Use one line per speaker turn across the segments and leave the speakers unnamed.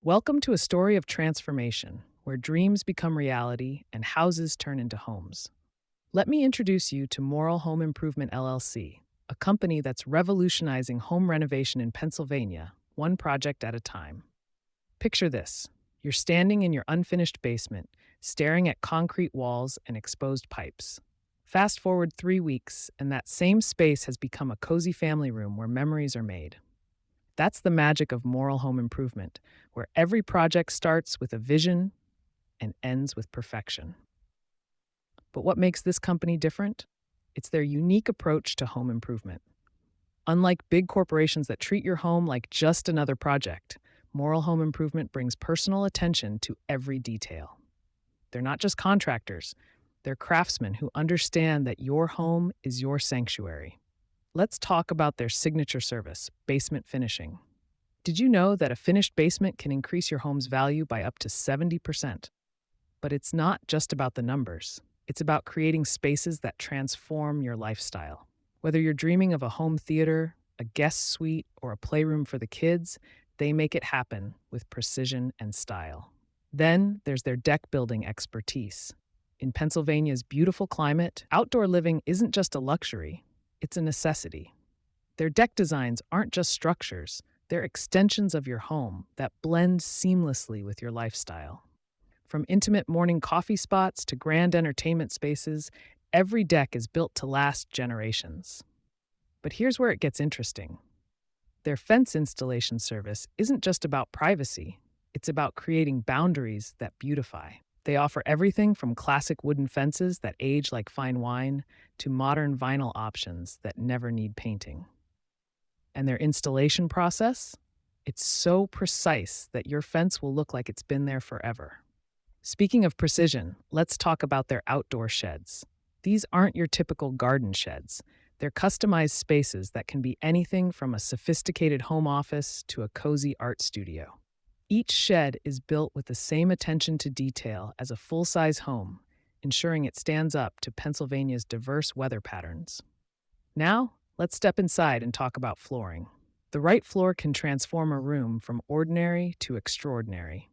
Welcome to a story of transformation, where dreams become reality and houses turn into homes. Let me introduce you to Moral Home Improvement LLC, a company that's revolutionizing home renovation in Pennsylvania, one project at a time. Picture this: you're standing in your unfinished basement, staring at concrete walls and exposed pipes. Fast forward 3 weeks, and that same space has become a cozy family room where memories are made. That's the magic of moral home improvement, where every project starts with a vision and ends with perfection. But what makes this company different? It's their unique approach to home improvement. Unlike big corporations that treat your home like just another project, Moral Home Improvement brings personal attention to every detail. They're not just contractors, they're craftsmen who understand that your home is your sanctuary. Let's talk about their signature service, basement finishing. Did you know that a finished basement can increase your home's value by up to 70%? But it's not just about the numbers. It's about creating spaces that transform your lifestyle. Whether you're dreaming of a home theater, a guest suite, or a playroom for the kids, they make it happen with precision and style. Then there's their deck building expertise. In Pennsylvania's beautiful climate, outdoor living isn't just a luxury, it's a necessity. Their deck designs aren't just structures, they're extensions of your home that blend seamlessly with your lifestyle. From intimate morning coffee spots to grand entertainment spaces, every deck is built to last generations. But here's where it gets interesting. Their fence installation service isn't just about privacy, it's about creating boundaries that beautify. They offer everything from classic wooden fences that age like fine wine to modern vinyl options that never need painting. And their installation process? It's so precise that your fence will look like it's been there forever. Speaking of precision, let's talk about their outdoor sheds. These aren't your typical garden sheds. They're customized spaces that can be anything from a sophisticated home office to a cozy art studio. Each shed is built with the same attention to detail as a full-size home, ensuring it stands up to Pennsylvania's diverse weather patterns. Now, let's step inside and talk about flooring. The right floor can transform a room from ordinary to extraordinary.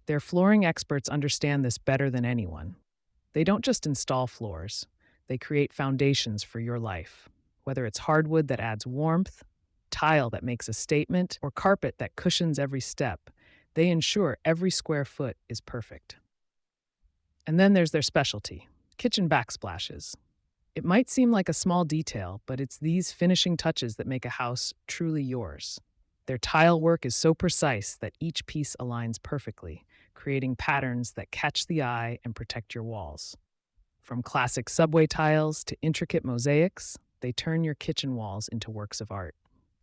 Their flooring experts understand this better than anyone. They don't just install floors, they create foundations for your life. Whether it's hardwood that adds warmth, tile that makes a statement, or carpet that cushions every step, they ensure every square foot is perfect. And then there's their specialty, kitchen backsplashes. It might seem like a small detail, but it's these finishing touches that make a house truly yours. Their tile work is so precise that each piece aligns perfectly, creating patterns that catch the eye and protect your walls. From classic subway tiles to intricate mosaics, they turn your kitchen walls into works of art.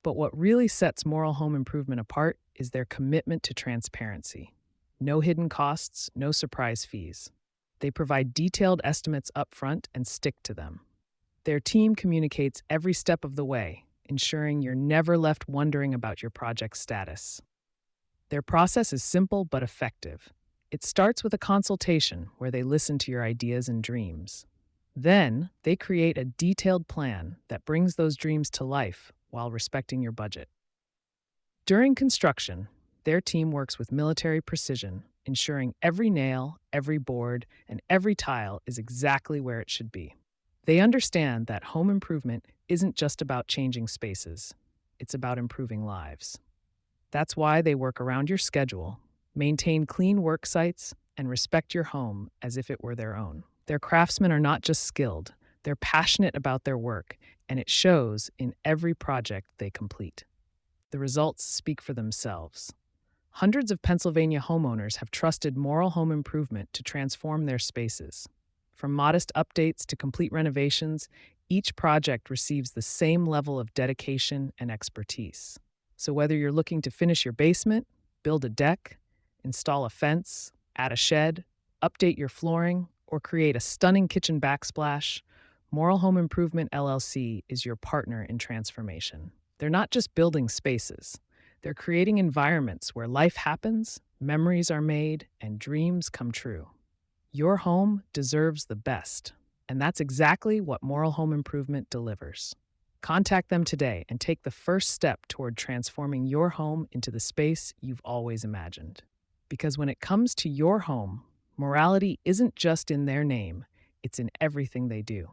But what really sets Moral Home Improvement apart is their commitment to transparency. No hidden costs, no surprise fees. They provide detailed estimates up front and stick to them. Their team communicates every step of the way, ensuring you're never left wondering about your project's status. Their process is simple but effective. It starts with a consultation where they listen to your ideas and dreams. Then, they create a detailed plan that brings those dreams to life while respecting your budget. During construction, their team works with military precision, ensuring every nail, every board, and every tile is exactly where it should be. They understand that home improvement isn't just about changing spaces, it's about improving lives. That's why they work around your schedule, maintain clean work sites, and respect your home as if it were their own. Their craftsmen are not just skilled, they're passionate about their work, and it shows in every project they complete. The results speak for themselves. Hundreds of Pennsylvania homeowners have trusted Moral Home Improvement to transform their spaces. From modest updates to complete renovations, each project receives the same level of dedication and expertise. So whether you're looking to finish your basement, build a deck, install a fence, add a shed, update your flooring, or create a stunning kitchen backsplash, Moral Home Improvement LLC is your partner in transformation. They're not just building spaces, they're creating environments where life happens, memories are made, and dreams come true. Your home deserves the best, and that's exactly what Moral Home Improvement delivers. Contact them today and take the first step toward transforming your home into the space you've always imagined. Because when it comes to your home, morality isn't just in their name, it's in everything they do.